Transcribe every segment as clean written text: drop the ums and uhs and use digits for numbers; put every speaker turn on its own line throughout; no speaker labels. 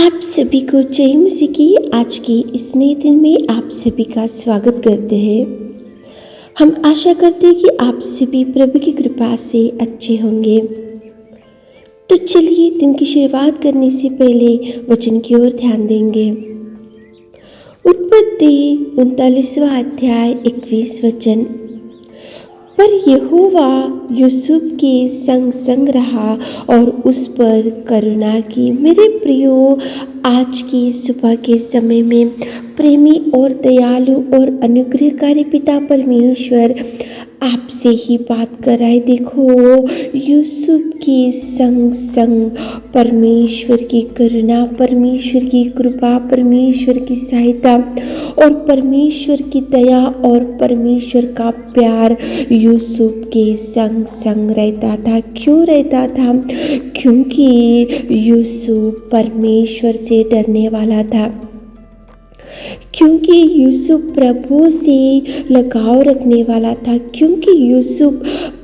आप सभी को जय मसीह की आज के इस नए दिन में आप सभी का स्वागत करते हैं। हम आशा करते हैं कि आप सभी प्रभु की कृपा से अच्छे होंगे। तो चलिए दिन की शुरुआत करने से पहले वचन की ओर ध्यान देंगे। उत्पत्ति 39वां अध्याय 21 वचन। पर यहोवा यूसुफ के संग संग रहा और उस पर करुणा की। मेरे प्रियो, आज की सुबह के समय में प्रेमी और दयालु और अनुग्रहकारी पिता परमेश्वर आपसे ही बात कर रहा है। देखो, यूसुफ के संग संग परमेश्वर की करुणा, परमेश्वर की कृपा, परमेश्वर की सहायता और परमेश्वर की दया और परमेश्वर का प्यार यूसुफ के संग संग रहता था। क्यों रहता था? क्योंकि यूसुफ परमेश्वर से डरने वाला था, क्योंकि यूसुफ प्रभु से लगाव रखने वाला था, क्योंकि यूसुफ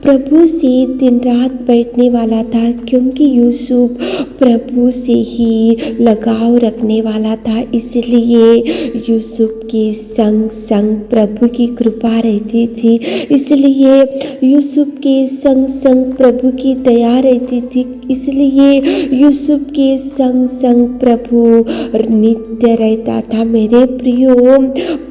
प्रभु से दिन रात बैठने वाला था, क्योंकि यूसुफ प्रभु से ही लगाव रखने वाला था। इसलिए यूसुफ के संग संग प्रभु की कृपा रहती थी, इसलिए यूसुफ के संग संग प्रभु की दया रहती थी, इसलिए यूसुफ के संग संग प्रभु नित्य रहता था। मेरे प्रियो,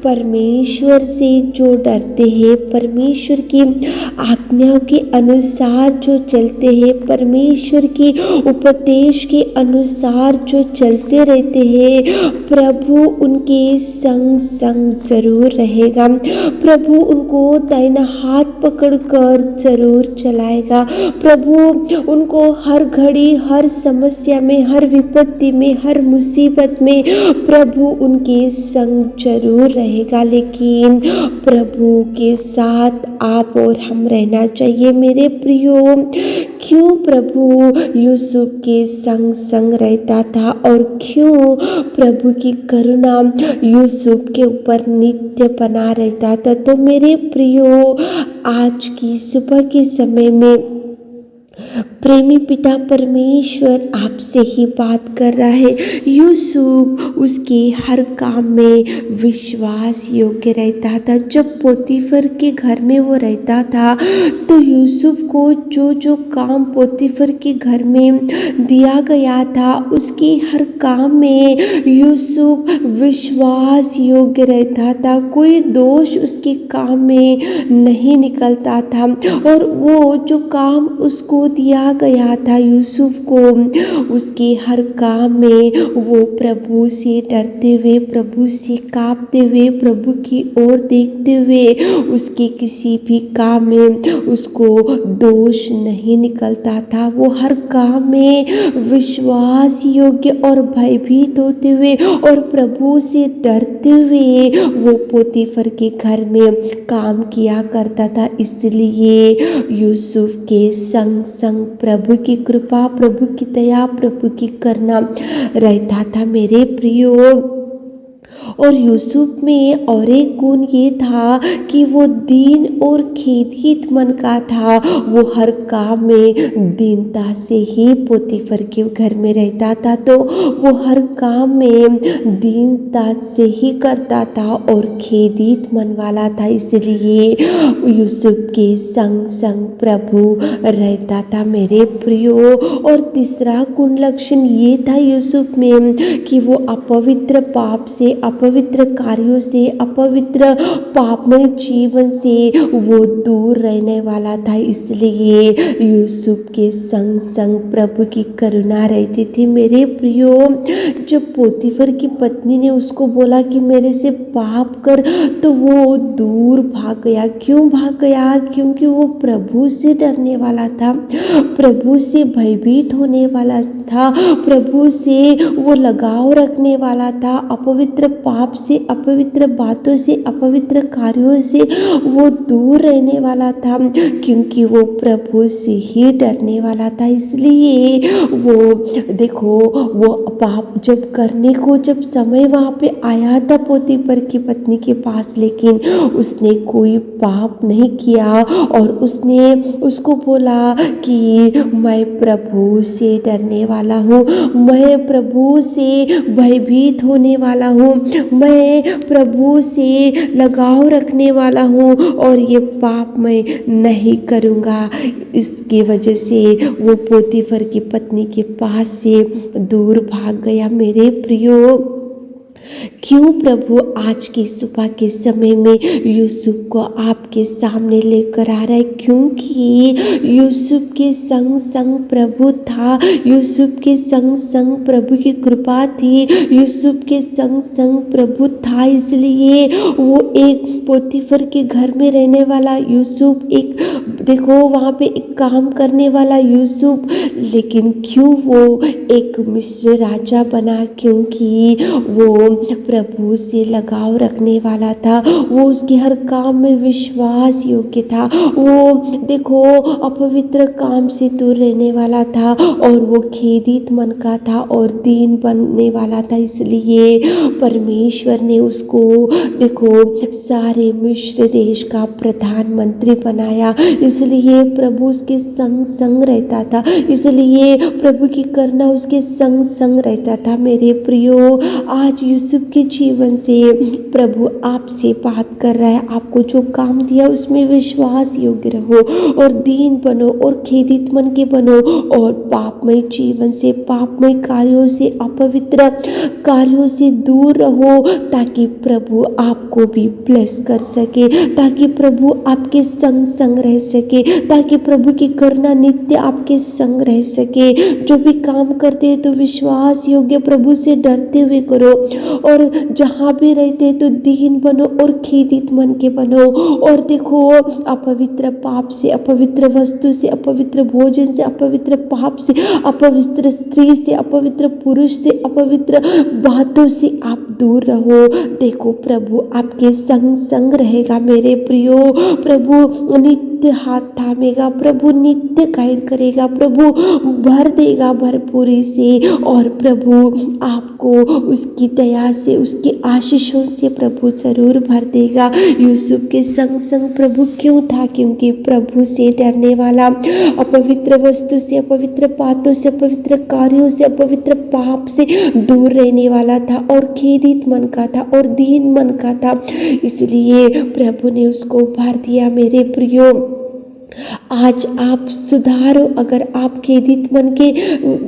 परमेश्वर से जो डरते हैं, परमेश्वर की आज्ञाओं के अनुसार जो चलते हैं, परमेश्वर की उपदेश के अनुसार जो चलते रहते हैं, प्रभु उनके संग संग जरूर रहेगा। प्रभु उनको दाहिना हाथ पकड़कर जरूर चलाएगा। प्रभु उनको हर घड़ी, हर समस्या में, हर विपत्ति में, हर मुसीबत में प्रभु उनके संग जरूर रहेगा। लेकिन प्रभु के साथ आप और हम रहना चाहिए। मेरे प्रियो, क्यों प्रभु यूसुफ के संग संग रहता था और क्यों प्रभु की करुणा यूसुफ के ऊपर नित्य बना रहता था? तो मेरे प्रियो, आज की सुबह के समय में प्रेमी पिता परमेश्वर आपसे ही बात कर रहा है। यूसुफ उसके हर काम में विश्वास योग्य रहता था। जब पोतीफर के घर में वो रहता था तो यूसुफ को जो जो काम पोतीफर के घर में दिया गया था, उसके हर काम में यूसुफ विश्वास योग्य रहता था। कोई दोष उसके काम में नहीं निकलता था और वो जो काम उसको दिया गया था यूसुफ को, उसके हर काम में वो प्रभु से डरते हुए, प्रभु से कांपते हुए, प्रभु की ओर देखते हुए उसके किसी भी काम में उसको दोष नहीं निकलता था। वो हर काम में विश्वास योग्य और भयभीत होते हुए और प्रभु से डरते हुए वो पोतीफर के घर में काम किया करता था। इसलिए यूसुफ के संग संग प्रभु की कृपा, प्रभु की दया, प्रभु की करुणा रहता था। मेरे प्रियो, और यूसुफ में और एक गुण ये था कि वो दीन और खेदित मन का था। वो हर काम में दीनता से ही पोतीफर के घर में रहता था, तो वो हर काम में दीनता से ही करता था और खेदित मन वाला था। इसलिए यूसुफ के संग संग प्रभु रहता था। मेरे प्रियो, और तीसरा गुण लक्षण ये था यूसुफ में कि वो अपवित्र पाप से, अपवित्र कार्यों से, अपवित्र पापमय जीवन से वो दूर रहने वाला था। इसलिए यूसुफ के संग संग प्रभु की करुणा रहती थी। मेरे प्रियो, जब पोतीफर की पत्नी ने उसको बोला कि मेरे से पाप कर, तो वो दूर भाग गया। क्यों भाग गया? क्योंकि वो प्रभु से डरने वाला था, प्रभु से भयभीत होने वाला था, प्रभु से वो लगाव रखने वाला था। अपवित्र पाप से, अपवित्र बातों से, अपवित्र कार्यों से वो दूर रहने वाला था, क्योंकि वो प्रभु से ही डरने वाला था। इसलिए वो देखो, वो पाप, जब समय वहाँ पे आया था पोतीफर की पत्नी के पास, लेकिन उसने कोई पाप नहीं किया और उसने उसको बोला कि मैं प्रभु से डरने वाला हूँ, मैं प्रभु से भयभीत होने वाला हूँ, मैं प्रभु से लगाव रखने वाला हूँ और ये पाप मैं नहीं करूँगा। इसकी वजह से वो पोतीफर की पत्नी के पास से दूर भाग गया। मेरे प्रियो, क्यों प्रभु आज की सुबह के समय में यूसुफ को आपके सामने लेकर आ रहा है? क्योंकि यूसुफ के संग संग प्रभु था, यूसुफ के संग संग प्रभु की कृपा थी, यूसुफ के संग संग प्रभु था। इसलिए वो एक पोतीफर के घर में रहने वाला यूसुफ, एक देखो वहाँ पे एक काम करने वाला यूसुफ, लेकिन क्यों वो एक मिस्र राजा बना? क्योंकि वो प्रभु से लगाव रखने वाला था, वो उसके हर काम में विश्वास योग्य था, वो देखो अपवित्र काम से दूर रहने वाला था और वो खेदित मन का था और दीन बनने वाला था। इसलिए परमेश्वर ने उसको देखो सारे मिस्र देश का प्रधानमंत्री बनाया। इसलिए प्रभु उसके संग संग रहता था, इसलिए प्रभु की करना उसके संग संग रहता था। मेरे प्रियो, आज यूसुफ के जीवन से प्रभु आपसे बात कर रहा है। आपको जो काम दिया उसमें विश्वास योग्य रहो और दीन बनो और खेदित मन के बनो और पापमय जीवन से, पापमय कार्यों से, अपवित्र कार्यों से दूर रहो, ताकि प्रभु आपको भी ब्लेस कर सके, ताकि प्रभु आपके संग संग रह सके, ताकि प्रभु की करुणा नित्य आपके संग रह सके। जो भी काम करते हैं तो विश्वास योग्य प्रभु से डरते हुए करो और जहाँ भी रहते तो दीन बनो और खेदित मन के बनो। और देखो अपवित्र पाप से, अपवित्र वस्तु से, अपवित्र भोजन से, अपवित्र पाप से, अपवित्र स्त्री से, अपवित्र पुरुष से, अपवित्र बातों से आप दूर रहो। देखो प्रभु आपके संग संग रहेगा। मेरे प्रियो, प्रभु नित्य हाथ थामेगा, प्रभु नित्य गाइड करेगा, प्रभु भर देगा भरपूरी से और प्रभु आपको उसकी दया से, उसकी आशीषों से प्रभु जरूर भर देगा। यूसुफ के संग संग प्रभु क्यों था? क्योंकि प्रभु से डरने वाला, अपवित्र वस्तु से, अपवित्र बातों से, अपवित्र कार्यों से, अपवित्र पाप से दूर रहने वाला था और खेदित मन का था और दीन मन का था। इसलिए प्रभु ने उसको भर दिया। मेरे प्रियो, आज आप सुधारो। अगर आप खेदित मन के,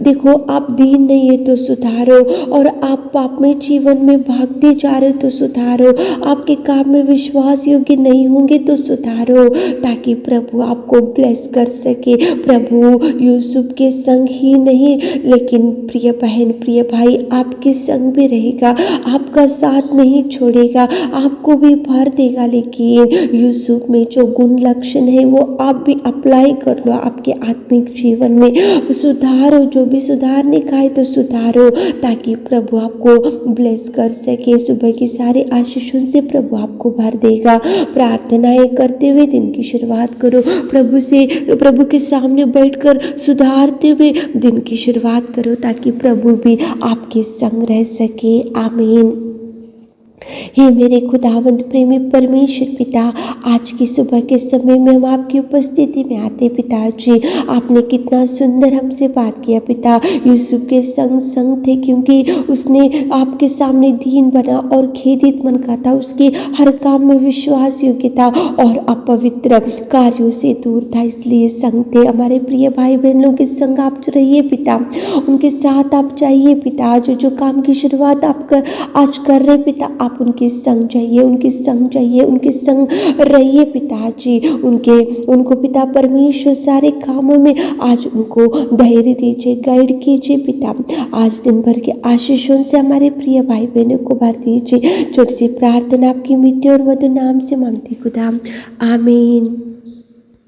देखो आप दीन नहीं है तो सुधारो, और आप पापमय जीवन में भागते जा रहे हो तो सुधारो, आपके काम में विश्वास योग्य नहीं होंगे तो सुधारो, ताकि प्रभु आपको ब्लेस कर सके। प्रभु यूसुफ के संग ही नहीं, लेकिन प्रिय बहन, प्रिय भाई, आपके संग भी रहेगा, आपका साथ नहीं छोड़ेगा, आपको भी भर देगा। लेकिन यूसुफ में जो गुण लक्षण है वो आप भी अप्लाई कर लो आपके आत्मिक जीवन में। सुधारो, जो भी सुधारने का है तो सुधारो, ताकि प्रभु आपको ब्लेस कर सके। सुबह की सारे आशीषों से प्रभु आपको भर देगा। प्रार्थनाएं करते हुए दिन की शुरुआत करो। प्रभु के सामने बैठकर सुधारते हुए दिन की शुरुआत करो, ताकि प्रभु भी आपके संग रह सके। आमीन। हे मेरे खुदावंद प्रेमी परमेश्वर पिता, आज की सुबह के समय में हम आपकी उपस्थिति में आते पिताजी। आपने कितना सुंदर हमसे बात किया पिता। यूसुफ के संग संग थे क्योंकि उसने आपके सामने दीन बना और खेदित मन का था, उसके हर काम में विश्वास योग्य था और अपवित्र कार्यों से दूर था, इसलिए संग थे। हमारे प्रिय भाई बहनों के संग आप रहिए पिता, उनके साथ आप जाइए पिता। जो काम की शुरुआत आप आज कर रहे पिता, आप उनके संग जाइए, उनके संग जाइए, उनके संग रहिए पिताजी। उनको पिता परमेश्वर सारे कामों में आज उनको धैर्य दीजिए, गाइड कीजिए पिता। आज दिन भर के आशीषों से हमारे प्रिय भाई बहनों को भर दीजिए। छोटी सी प्रार्थना आपकी मीठे और मधुर नाम से मांगती खुदा, आमीन।